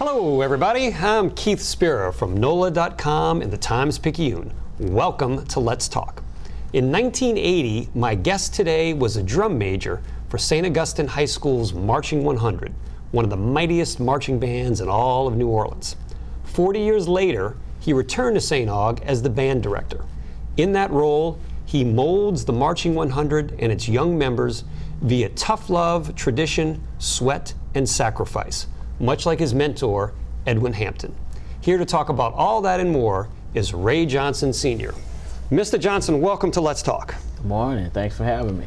Hello everybody, I'm Keith Spera from NOLA.com and the Times-Picayune. Welcome to Let's Talk. In 1980, my guest today was a drum major for St. Augustine High School's Marching 100, one of the mightiest marching bands in all of New Orleans. 40 years later, he returned to St. Aug as the band director. In that role, he molds the Marching 100 and its young members via tough love, tradition, sweat, and sacrifice, much like his mentor, Edwin Hampton. Here to talk about all that and more is Ray Johnson Sr. Mr. Johnson, welcome to Let's Talk. Good morning. Thanks for having me.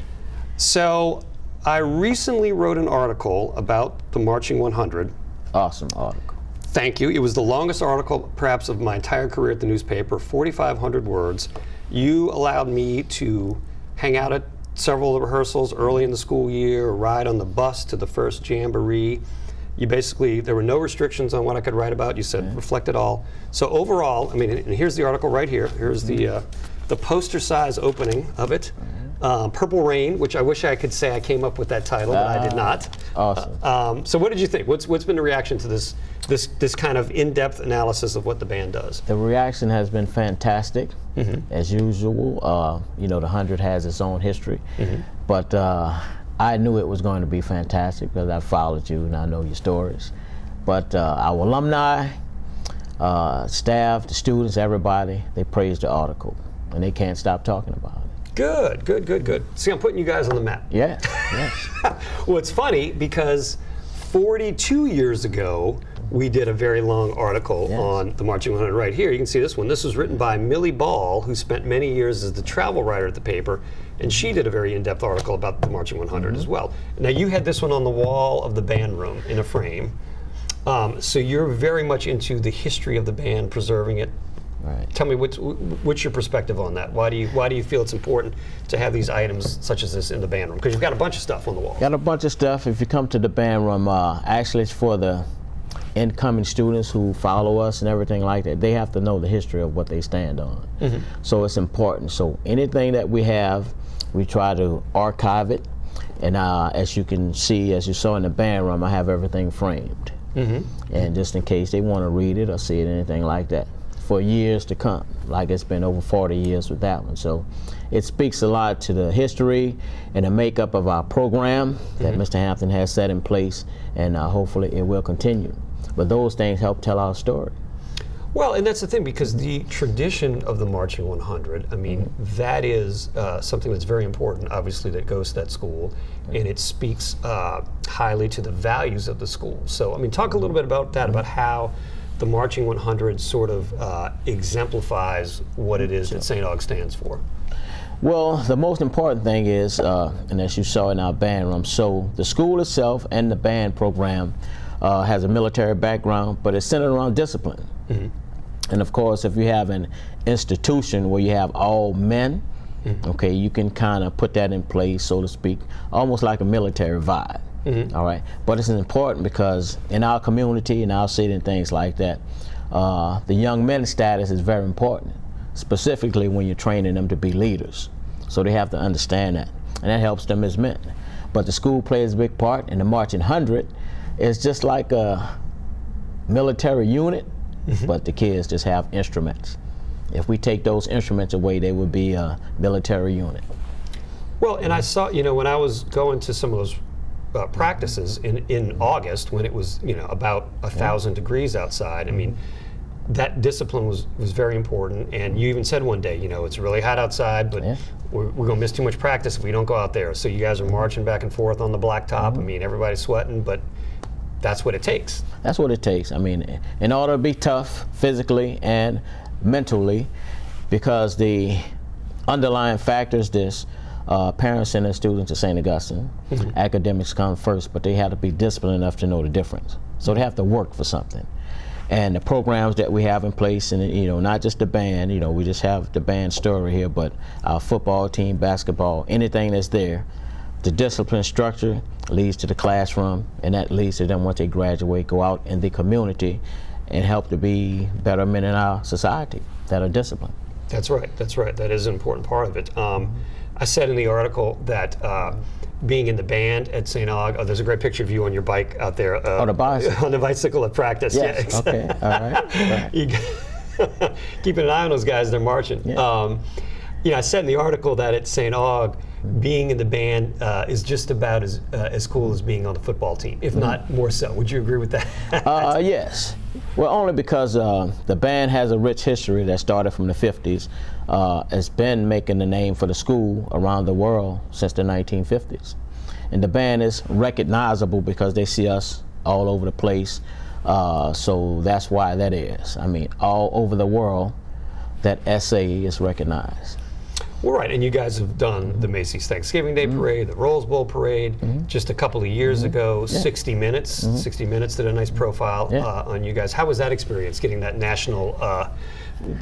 So, I recently wrote an article about the Marching 100. Awesome article. Thank you. It was the longest article, perhaps, of my entire career at the newspaper, 4,500 words. You allowed me to hang out at several of the rehearsals early in the school year, ride on the bus to the first jamboree. You basically, there were no restrictions on what I could write about. You said, reflect it all. So overall, I mean, and here's the article right here. Here's the poster size opening of it. Purple Rain, which I wish I could say I came up with that title, but I did not. Awesome. So what did you think? What's been the reaction to this kind of in-depth analysis of what the band does? The reaction has been fantastic, as usual. You know, the 100 has its own history, but I knew it was going to be fantastic because I followed you and I know your stories. But our alumni, staff, the students, everybody, they praised the article and they can't stop talking about it. Good, good, good, good. See, I'm putting you guys on the map. Yeah, yes. Well, it's funny because 42 years ago, we did a very long article on the Marching 100 right here. You can see this one. This was written by Millie Ball, who spent many years as the travel writer at the paper, and she did a very in-depth article about the Marching 100 as well. Now, you had this one on the wall of the band room in a frame. So you're very much into the history of the band, preserving it. Right. Tell me, what's your perspective on that? Why do you feel it's important to have these items such as this in the band room? Because you've got a bunch of stuff on the wall. Got a bunch of stuff. If you come to the band room, actually it's for the incoming students who follow us and everything like that. They have to know the history of what they stand on. So it's important. So anything that we have, we try to archive it. And as you can see, as you saw in the band room, I have everything framed. And just in case they want to read it or see it, anything like that, for years to come. Like it's been over 40 years with that one. So it speaks a lot to the history and the makeup of our program that Mr. Hampton has set in place, and hopefully it will continue. But those things help tell our story. Well, and that's the thing, because the tradition of the Marching 100, I mean, that is something that's very important, obviously, that goes to that school, and it speaks highly to the values of the school. So, I mean, talk a little bit about that, about how the Marching 100 sort of exemplifies what it is that St. Aug stands for. Well, the most important thing is, and as you saw in our band room, so the school itself and the band program has a military background, but it's centered around discipline. And of course, if you have an institution where you have all men, okay, you can kind of put that in place, so to speak, almost like a military vibe. All right, but it's important because in our community, in our city and things like that, the young men's status is very important, specifically when you're training them to be leaders. So they have to understand that, and that helps them as men. But the school plays a big part, and the Marching 100 is just like a military unit, but the kids just have instruments. If we take those instruments away, they would be a military unit. Well, and I saw, you know, when I was going to some of those practices in August, when it was, you know, about 1,000 degrees outside, I mean, that discipline was very important. And you even said one day, you know, it's really hot outside, but we're going to miss too much practice if we don't go out there. So you guys are marching back and forth on the blacktop. I mean, everybody's sweating, but that's what it takes. That's what it takes. I mean, in order to be tough physically and mentally, because the underlying factors, this parents send their students to St. Augustine. Academics come first, but they have to be disciplined enough to know the difference. So they have to work for something. And the programs that we have in place, and you know, not just the band, you know, we just have the band story here, but our football team, basketball, anything that's there, the discipline structure leads to the classroom, and that leads to them, once they graduate, go out in the community and help to be better men in our society that are disciplined. That's right, that's right. That is an important part of it. I said in the article that being in the band at St. Aug. Oh, there's a great picture of you on your bike out there. On the bicycle. On the bicycle at practice. Yes. Yeah, exactly. Okay. All right. Keeping an eye on those guys, they're marching. Yeah. I said in the article that at St. Aug, being in the band is just about as cool as being on the football team, if not more so. Would you agree with that? Yes. Well, only because the band has a rich history that started from the 50s. It's been making the name for the school around the world since the 1950s. And the band is recognizable because they see us all over the place. So that's why that is. I mean, all over the world, that SA is recognized. Well, right, and you guys have done the Macy's Thanksgiving Day Parade, the Rose Bowl Parade, just a couple of years ago, 60 Minutes. 60 Minutes did a nice profile on you guys. How was that experience, getting that the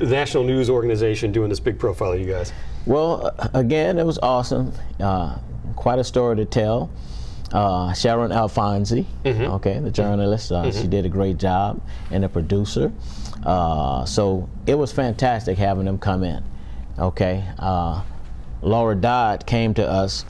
national news organization doing this big profile of you guys? Well, again, it was awesome. Quite a story to tell. Sharon Alfonsi, okay, the journalist, she did a great job, and the producer. So it was fantastic having them come in. Okay, Laura Dodd came to us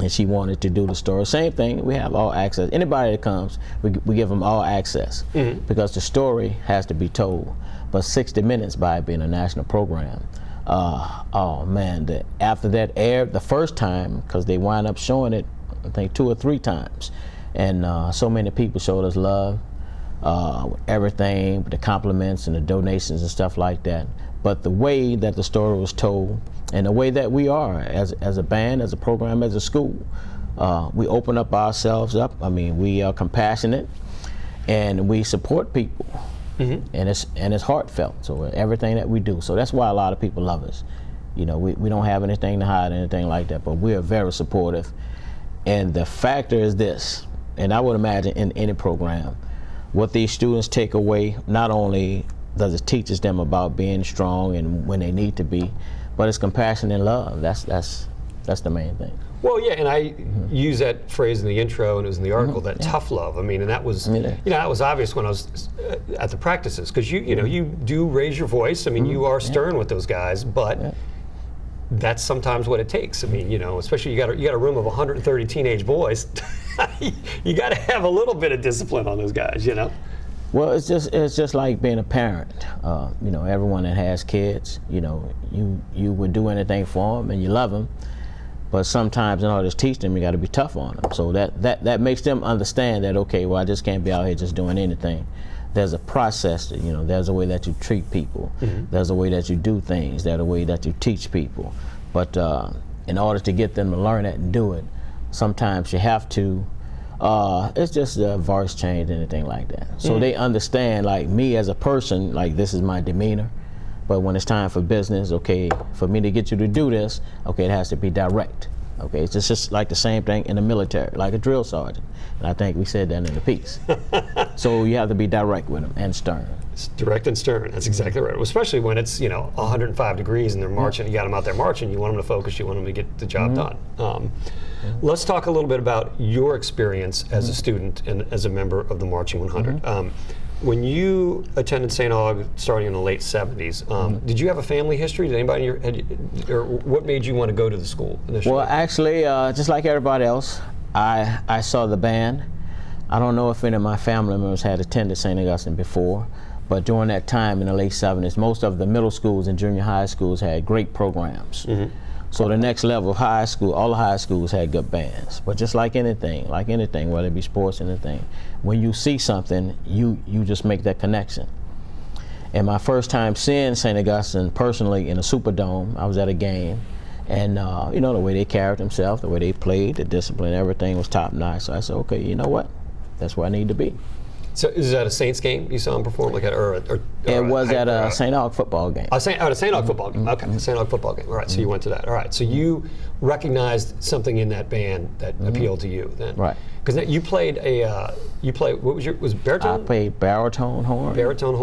and she wanted to do the story. Same thing, we have all access. Anybody that comes, we give them all access because the story has to be told. But 60 Minutes, by it being a national program, oh man, after that aired the first time, because they wound up showing it, I think 2 or 3 times, and so many people showed us love, everything, the compliments and the donations and stuff like that. But the way that the story was told, and the way that we are as a band, as a program, as a school, we open up ourselves up. I mean, we are compassionate, and we support people, and it's heartfelt. So everything that we do. So that's why a lot of people love us. You know, we don't have anything to hide, anything like that. But we are very supportive. And the factor is this, and I would imagine in any program, what these students take away, not only does it teaches them about being strong and when they need to be, but it's compassion and love. That's the main thing. Well, yeah, and I use that phrase in the intro, and it was in the article, that tough love. I mean, and that was, that was obvious when I was at the practices, because you do raise your voice. I mean, you are stern with those guys, but that's sometimes what it takes. I mean, especially you got a room of 130 teenage boys. You got to have a little bit of discipline on those guys, Well, it's just like being a parent. Everyone that has kids, you would do anything for them and you love them, but sometimes in order to teach them, you got to be tough on them. So that makes them understand that, okay, well, I just can't be out here just doing anything. There's a process. There's a way that you treat people. There's a way that you do things. There's a way that you teach people. But in order to get them to learn it and do it, sometimes you have to. It's just a voice change, anything like that. So they understand, like me as a person, like this is my demeanor. But when it's time for business, okay, for me to get you to do this, okay, it has to be direct. Okay, it's just like the same thing in the military, like a drill sergeant. And I think we said that in the piece. So you have to be direct with them and stern. It's direct and stern. That's exactly right. Especially when it's 105 degrees and they're marching. You got them out there marching. You want them to focus. You want them to get the job done. Let's talk a little bit about your experience as a student and as a member of the Marching 100. When you attended St. Aug starting in the late 70s, did you have a family history? Did anybody in your head, or what made you want to go to the school initially? Well, actually, just like everybody else, I saw the band. I don't know if any of my family members had attended St. Augustine before, but during that time in the late 70s, most of the middle schools and junior high schools had great programs. So the next level of high school, all the high schools had good bands. But just like anything, whether it be sports, anything, when you see something, you just make that connection. And my first time seeing St. Augustine personally in a Superdome, I was at a game, and the way they carried themselves, the way they played, the discipline, everything was top notch. So I said, okay, you know what? That's where I need to be. So is that a Saints game you saw him perform? It was at a St. Aug football game. A St. Aug football game. Okay, St. Aug football game. All right, so you went to that. All right, so you recognized something in that band that appealed to you then. Right. Because you played what was baritone? I played baritone horn. Baritone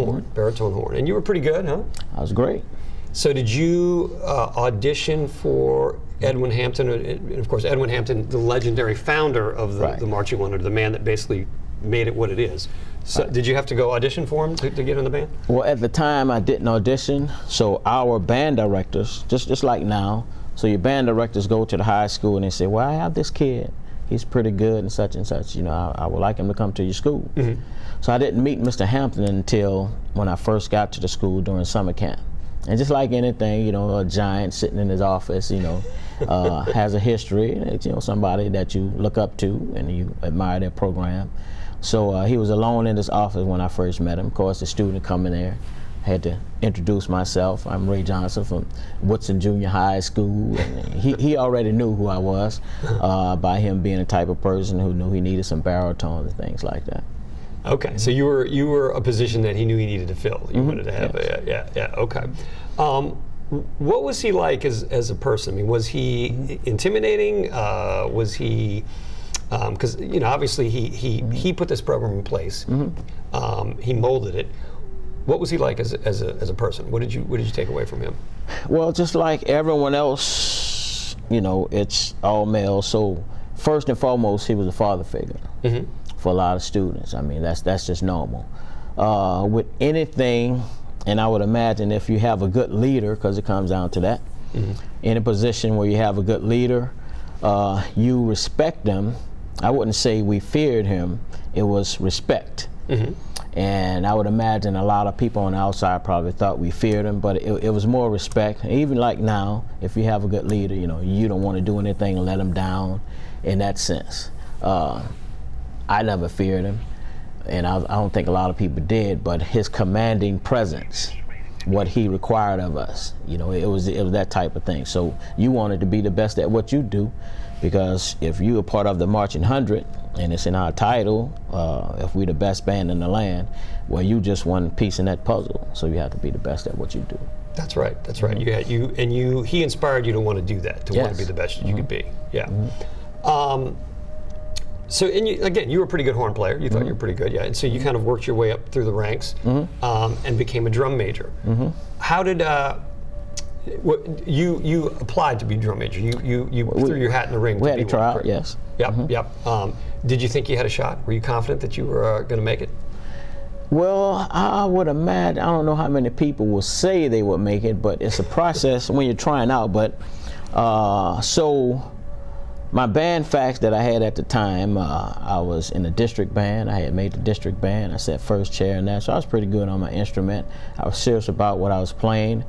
horn. And you were pretty good, huh? I was great. So did you audition for Edwin Hampton? And of course, Edwin Hampton, the legendary founder of the Marching 100, the man that basically made it what it is. So did you have to go audition for him to get in the band? Well, at the time I didn't audition, so our band directors, just like now, So your band directors go to the high school and they say, well, I have this kid. He's pretty good and such and such. You know, I would like him to come to your school. So I didn't meet Mr. Hampton until when I first got to the school during summer camp. And just like anything, you know, a giant sitting in his office, you know, has a history. It's, you know, somebody that you look up to and you admire their program. So he was alone in his office when I first met him. Of course, the student coming there. Had to introduce myself. I'm Ray Johnson from Woodson Junior High School. And he already knew who I was by him being the type of person who knew he needed some baritones and things like that. Okay, so you were a position that he knew he needed to fill. You wanted to have okay. What was he like as a person? I mean, was he intimidating? Was he, because you know, obviously he put this program in place. He molded it. What was he like as a person? What did you take away from him? Well, just like everyone else, you know, it's all male. So first and foremost, he was a father figure for a lot of students. I mean, that's just normal. With anything, and I would imagine if you have a good leader, because it comes down to that, in a position where you have a good leader, you respect them. I wouldn't say we feared him. It was respect. And I would imagine a lot of people on the outside probably thought we feared him, but it was more respect. And even like now, if you have a good leader, you know, you don't want to do anything and let him down in that sense. I never feared him, and I don't think a lot of people did, but his commanding presence, what he required of us, you know, it was that type of thing. So you wanted to be the best at what you do, because if you are part of the Marching 100, and it's in our title, if we're the best band in the land, well, you just one piece in that puzzle, so you have to be the best at what you do. That's right. That's right. He inspired you to want to do that, to want to be the best that you could be. Yeah. So, again, you were a pretty good horn player. You thought you were pretty good, yeah. And so you kind of worked your way up through the ranks and became a drum major. How did you applied to be drum major? You threw your hat in the ring. We had to try out, yes. Yep. Did you think you had a shot? Were you confident that you were going to make it? Well, I would imagine, I don't know how many people will say they would make it, but it's a process when you're trying out. But so my band facts that I had at the time, I was in the district band. I had made the district band. I sat first chair in that, so I was pretty good on my instrument. I was serious about what I was playing.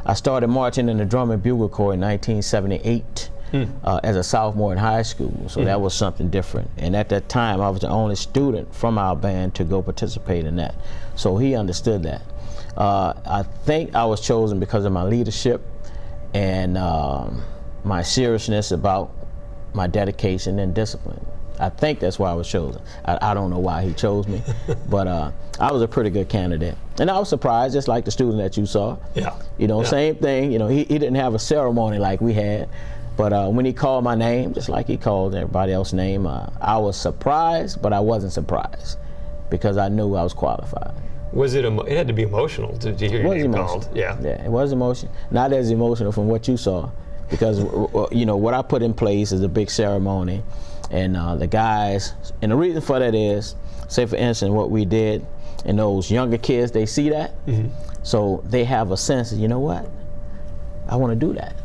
I started marching in the drum and bugle corps in 1978 as a sophomore in high school, so that was something different. And at that time, I was the only student from our band to go participate in that. So he understood that. I think I was chosen because of my leadership and my seriousness about my dedication and discipline. I think that's why I was chosen. I don't know why he chose me, but I was a pretty good candidate. And I was surprised, just like the student that you saw. You know, same thing. You know, he didn't have a ceremony like we had, but when he called my name, just like he called everybody else's name, I was surprised, but I wasn't surprised because I knew I was qualified. Was it? It had to be emotional to hear your name called. Yeah, it was emotional. Not as emotional from what you saw, because you know what I put in place is a big ceremony. And the guys, and the reason for that is, say for instance, what we did, and those younger kids, they see that, so they have a sense of, you know what, I want to do that.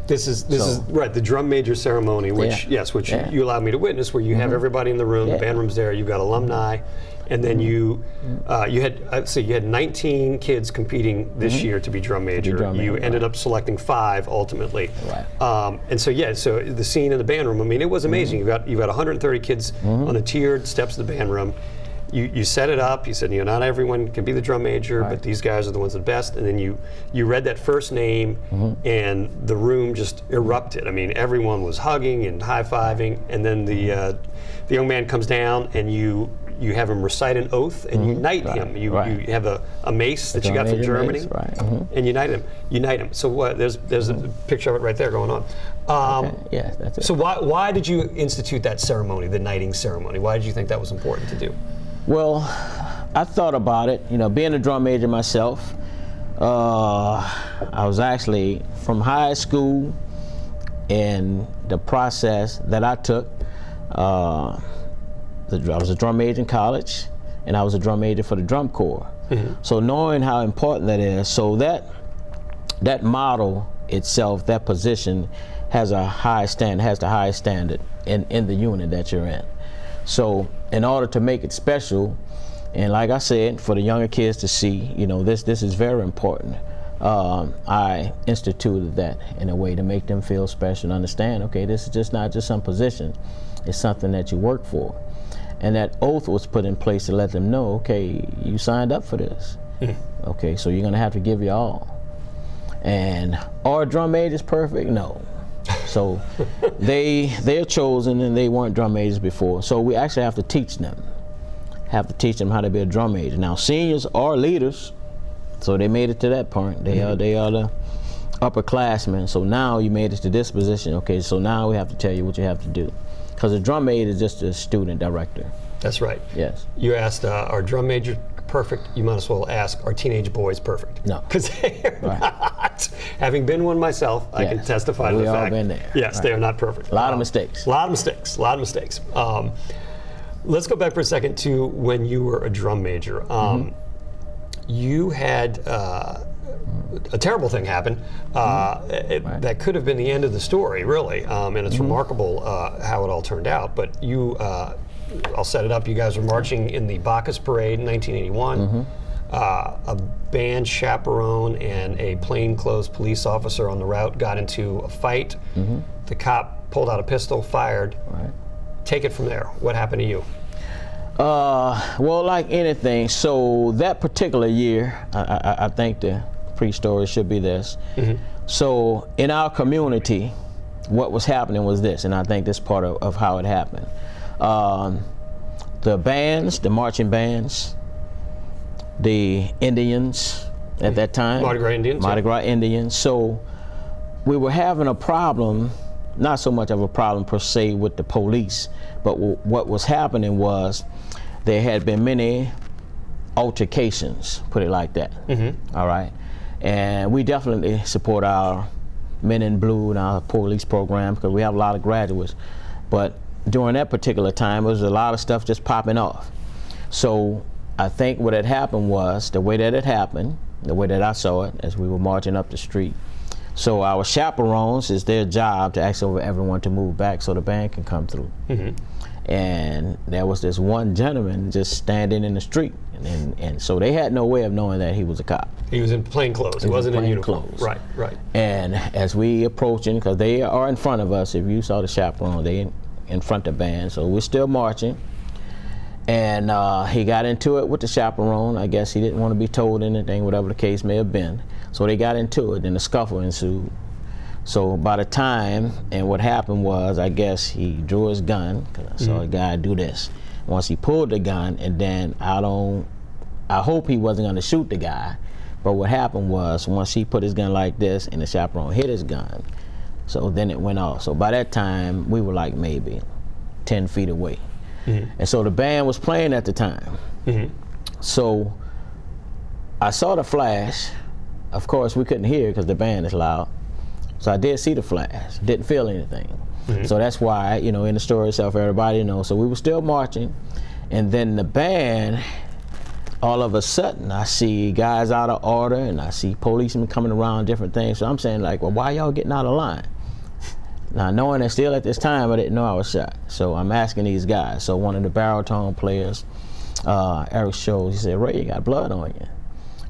This is right, the drum major ceremony, which you allowed me to witness, where you have everybody in the room, the band room's there, you've got alumni, and then you had 19 kids competing this year to be drum major. You ended up selecting 5 ultimately. And so the scene in the band room, I mean, it was amazing. You've got 130 kids on the tiered steps of the band room. You set it up. You said, you know, not everyone can be the drum major, but these guys are the ones that are best. And then you read that first name, and the room just erupted. I mean, everyone was hugging and high-fiving. And then the young man comes down, and you have him recite an oath, and you knight him. You have a mace that you got from Germany, and you knight him. So what? There's a picture of it right there going on. Yes, that's it. So why did you institute that ceremony, the knighting ceremony? Why did you think that was important to do? Well, I thought about it. You know, being a drum major myself, I was actually from high school, and the process that I took. I was a drum major in college, and I was a drum major for the drum corps. So knowing how important that is, so that model itself, that position has a high standard, has the highest standard in the unit that you're in. So in order to make it special, and like I said, for the younger kids to see, you know, this is very important. I instituted that in a way to make them feel special and understand, okay, this is just not just some position, it's something that you work for. And that oath was put in place to let them know, okay, you signed up for this. Okay, so you're gonna have to give your all. And are drum majors perfect? No. So they're chosen and they weren't drum majors before. So we actually have to teach them how to be a drum major. Now seniors are leaders, so they made it to that point. They are the upperclassmen. So now you made it to this position. Okay, so now we have to tell you what you have to do. Because a drum major is just a student director. That's right. Yes. You asked, are drum majors perfect? You might as well ask, are teenage boys perfect? No. Because they are not. Having been one myself, I can testify to the fact. We've all been there. Yes, they are not perfect. A lot of mistakes. A lot of mistakes. Let's go back for a second to when you were a drum major. You had a terrible thing happen that could have been the end of the story, really, and it's remarkable how it all turned out. But you, I'll set it up. You guys were marching in the Bacchus Parade in 1981. A band chaperone and a plainclothes police officer on the route got into a fight. The cop pulled out a pistol, fired. Take it from there. What happened to you? Well, like anything, so that particular year, I think the pre-story should be this. So in our community, what was happening was this, and I think this part of how it happened. The bands, the marching bands, the Indians at that time. Mardi Gras Indians. Mardi Gras Indians. So we were having a problem, not so much of a problem per se with the police, but what was happening was there had been many altercations, put it like that. All right. And we definitely support our Men in Blue and our police program because we have a lot of graduates. But during that particular time, there was a lot of stuff just popping off. So I think what had happened was, the way that it happened, the way that I saw it as we were marching up the street, so our chaperones, it's their job to ask over everyone to move back so the band can come through. And there was this one gentleman just standing in the street, and so they had no way of knowing that he was a cop. He was in plain clothes. He wasn't in uniform. Right. And as we approaching, because they are in front of us, if you saw the chaperone, they in front of the band, so we're still marching. And he got into it with the chaperone. I guess he didn't want to be told anything, whatever the case may have been. So they got into it, and a scuffle ensued. So by the time, and what happened was, I guess he drew his gun, because I saw a guy do this. Once he pulled the gun, and then I hope he wasn't going to shoot the guy, but what happened was, once he put his gun like this, and the chaperone hit his gun, so then it went off. So by that time, we were like maybe 10 feet away. And so the band was playing at the time. So I saw the flash. Of course, we couldn't hear because the band is loud. So I did see the flash, didn't feel anything. So that's why, you know, in the story itself, everybody knows. So we were still marching, and then the band, all of a sudden, I see guys out of order, and I see policemen coming around, different things. So I'm saying, like, well, why y'all getting out of line? Now, knowing that still at this time, I didn't know I was shot. So I'm asking these guys. So one of the baritone players, Eric Scholes, he said, "Ray, you got blood on you."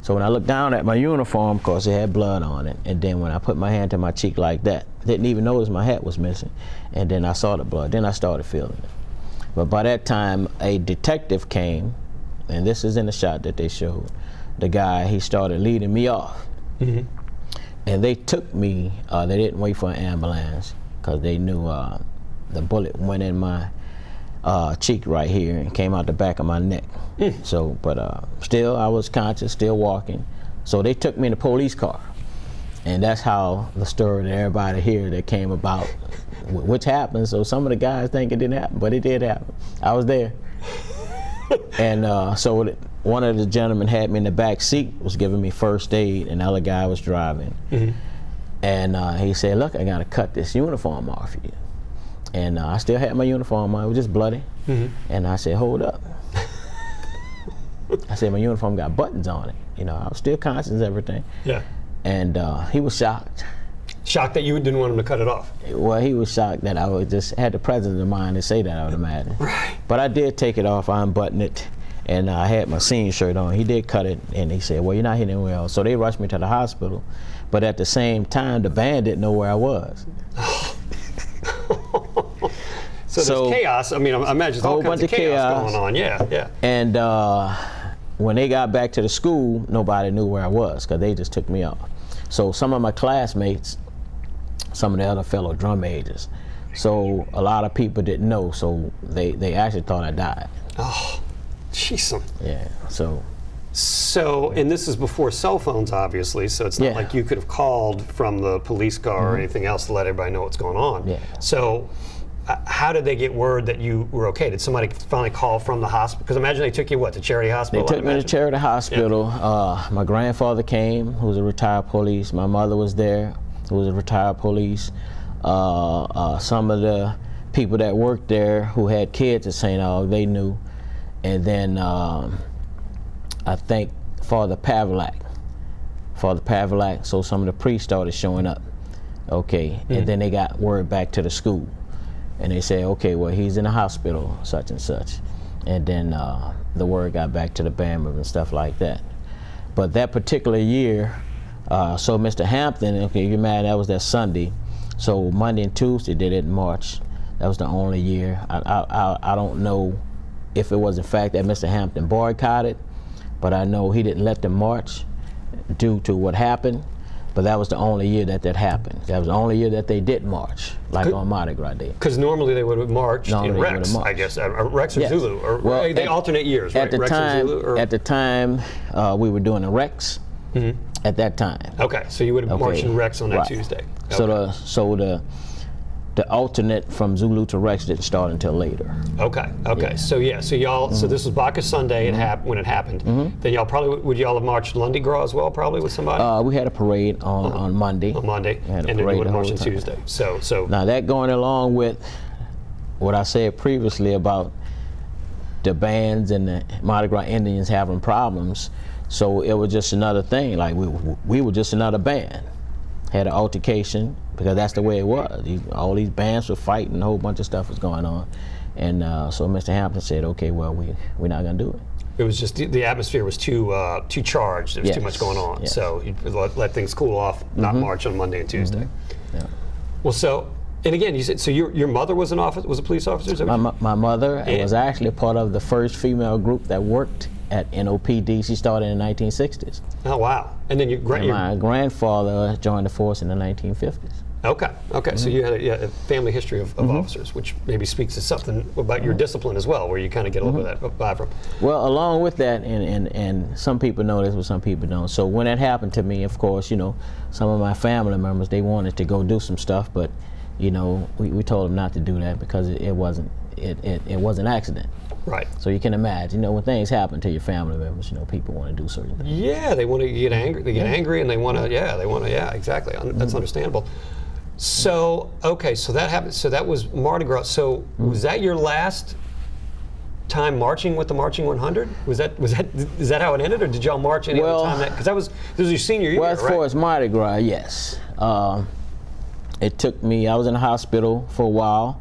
So when I looked down at my uniform, of course, it had blood on it. And then when I put my hand to my cheek like that, didn't even notice my hat was missing. And then I saw the blood. Then I started feeling it. But by that time, a detective came, and this is in the shot that they showed. The guy, he started leading me off. And they took me, they didn't wait for an ambulance, because they knew the bullet went in my cheek right here and came out the back of my neck. So, but still I was conscious, still walking. So they took me in a police car. And that's how the story that everybody here that came about, which happened. So some of the guys think it didn't happen, but it did happen. I was there. And so one of the gentlemen had me in the back seat, was giving me first aid, and the other guy was driving. And he said, "Look, I gotta cut this uniform off you." And I still had my uniform on, it was just bloody. And I said, "Hold up." I said, "My uniform got buttons on it." You know, I was still conscious and everything. And he was shocked. Shocked that you didn't want him to cut it off. Well, he was shocked that I would just had the presence of mind to say that, I would imagine. Right. But I did take it off, I unbuttoned it, and I had my senior shirt on. He did cut it, and he said, well, you're not hitting anywhere else. So they rushed me to the hospital, but at the same time, the band didn't know where I was. So there's chaos. I mean, I imagine there's all kinds of chaos going on. Yeah. And when they got back to the school, nobody knew where I was because they just took me off. So some of my classmates, some of the other fellow drum majors, so a lot of people didn't know, so they actually thought I died. Oh, jeez. Yeah, So, and this is before cell phones, obviously, so it's not like you could have called from the police car or anything else to let everybody know what's going on. Yeah. So, how did they get word that you were okay? Did somebody finally call from the hospital? Because imagine they took you, what, to Charity Hospital? They took me to Charity Hospital. Yeah. My grandfather came, who was a retired police. My mother was there, who was a retired police. Some of the people that worked there who had kids at St. Aug, they knew. And then I think Father Pavlak, so some of the priests started showing up. Okay, and then they got word back to the school. And they say, okay, well, he's in the hospital, such and such. And then the word got back to the band and stuff like that. But that particular year, so Mr. Hampton, okay, you're mad, that was that Sunday. So Monday and Tuesday they didn't march. That was the only year. I don't know if it was the fact that Mr. Hampton boycotted, but I know he didn't let them march due to what happened. But that was the only year that happened. That was the only year that they did march, like on Mardi Gras Day. Because normally they would have marched in Rex, I guess. Rex or Zulu, or well, they alternate years, right? At the Rex time, or Zulu, or? At the time, we were doing a Rex. At that time. Okay, so you would have marched in Rex on that Tuesday. Okay. So the alternate from Zulu to Rex didn't start until later. Okay. Yeah. So y'all, so this was Bacchus Sunday when it happened. Then y'all would y'all have marched Lundi Gras as well, probably with somebody? We had a parade on Monday. On Monday, and then you would have marched on Tuesday. So now that going along with what I said previously about the bands and the Mardi Gras Indians having problems, so it was just another thing. Like we were just another band. Had an altercation because that's the way it was. All these bands were fighting, a whole bunch of stuff was going on, and so Mr. Hampton said, "Okay, well we're not gonna do it." It was just the atmosphere was too charged. There was too much going on, so you let things cool off. Not march on Monday and Tuesday. Yeah. Well, so and again, you said so. Your mother was was a police officer. Is that my mother was actually part of the first female group that worked at NOPD. She started in the 1960s. Oh wow! And then my grandfather joined the force in the 1950s. Okay. So you had a family history of officers, which maybe speaks to something about your discipline as well, where you kind of get a little bit of that vibe from. Well, along with that, and some people know this, but some people don't. So when that happened to me, of course, some of my family members, they wanted to go do some stuff, but we told them not to do that because it was an accident. Right. So you can imagine, when things happen to your family members, people want to do certain things. Yeah, they want to get angry. They get angry, and they want to. Yeah, exactly. That's understandable. So so that happened. So that was Mardi Gras. So was that your last time marching with the Marching 100? Is that how it ended, or did y'all march any other time? Because this was your senior year, right? Well, as far as Mardi Gras, yes. It took me. I was in the hospital for a while.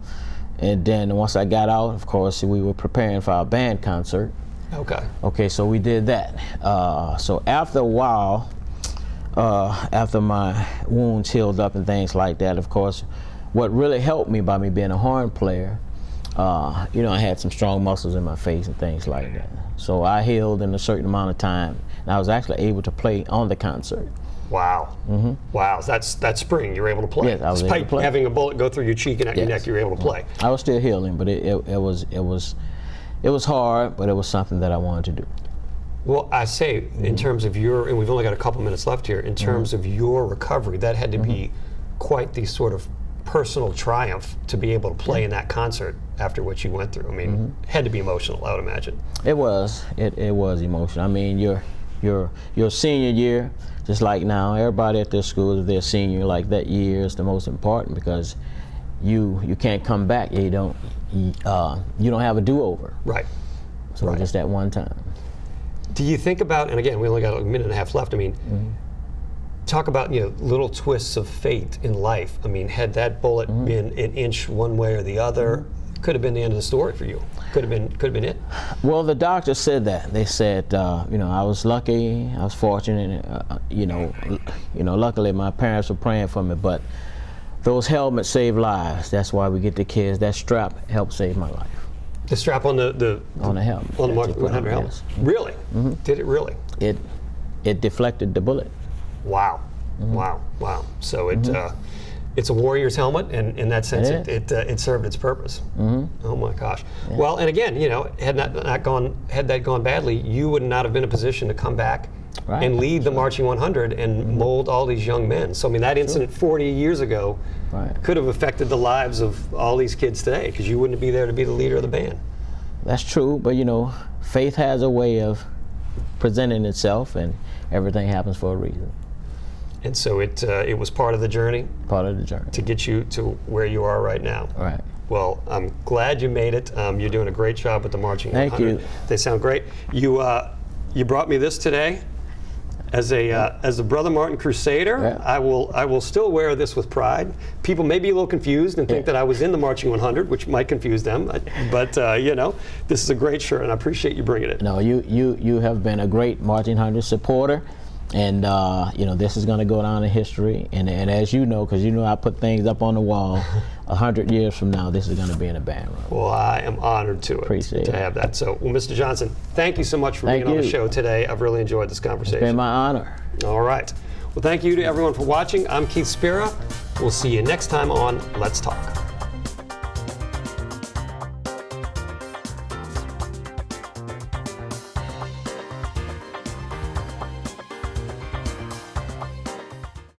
And then once I got out, of course, we were preparing for our band concert. Okay, so we did that. So after a while, after my wounds healed up and things like that, of course, what really helped me by me being a horn player, I had some strong muscles in my face and things like that. So I healed in a certain amount of time, and I was actually able to play on the concert. Wow. Wow. That spring, you were able to play. Yes, I was able to play. Having a bullet go through your cheek and out your neck, you were able to play. I was still healing, but it was hard, but it was something that I wanted to do. Well, I say, in terms of and we've only got a couple minutes left here, in terms of your recovery, that had to be quite the sort of personal triumph to be able to play in that concert after what you went through. I mean, it had to be emotional, I would imagine. It was. It was emotional. I mean, your senior year, just like now, everybody at this school, if they're senior, like that year is the most important because you can't come back. You don't have a do-over. Right. So just that one time. Do you think about, and again, we only got a minute and a half left, I mean, talk about, you know, little twists of fate in life. I mean, had that bullet been an inch one way or the other, could have been the end of the story for you. Could have been it. Well, the doctor said that. They said, you know, I was lucky, I was fortunate, you know, luckily my parents were praying for me, but those helmets save lives. That's why we get the kids. That strap helped save my life. The strap on the helmet. On the Mark 100 helmet. Yes. Really? Did it really? It deflected the bullet. Wow. Wow. So it's a warrior's helmet, and in that sense, it served its purpose. Oh my gosh. Yeah. Well, and again, you know, had that gone badly, you would not have been in a position to come back and lead the Marching 100 and mold all these young men. So I mean, that incident 40 years ago could have affected the lives of all these kids today, because you wouldn't be there to be the leader of the band. That's true, but you know, faith has a way of presenting itself, and everything happens for a reason. And so it was part of the journey? Part of the journey. To get you to where you are right now. Right. Well, I'm glad you made it. You're doing a great job with the Marching 100. Thank you. They sound great. You brought me this today as a Brother Martin Crusader. Yeah. I will still wear this with pride. People may be a little confused and think that I was in the Marching 100, which might confuse them. But you know, this is a great shirt, and I appreciate you bringing it. No, you have been a great Marching 100 supporter. And you know, this is going to go down in history, and as you know, because you know I put things up on the wall, 100 years from now, this is going to be in a band room. Well, I am honored to have that. So, well, Mr. Johnson, thank you so much for being on the show today. I've really enjoyed this conversation. It's been my honor. All right. Well, thank you to everyone for watching. I'm Keith Spera. We'll see you next time on Let's Talk.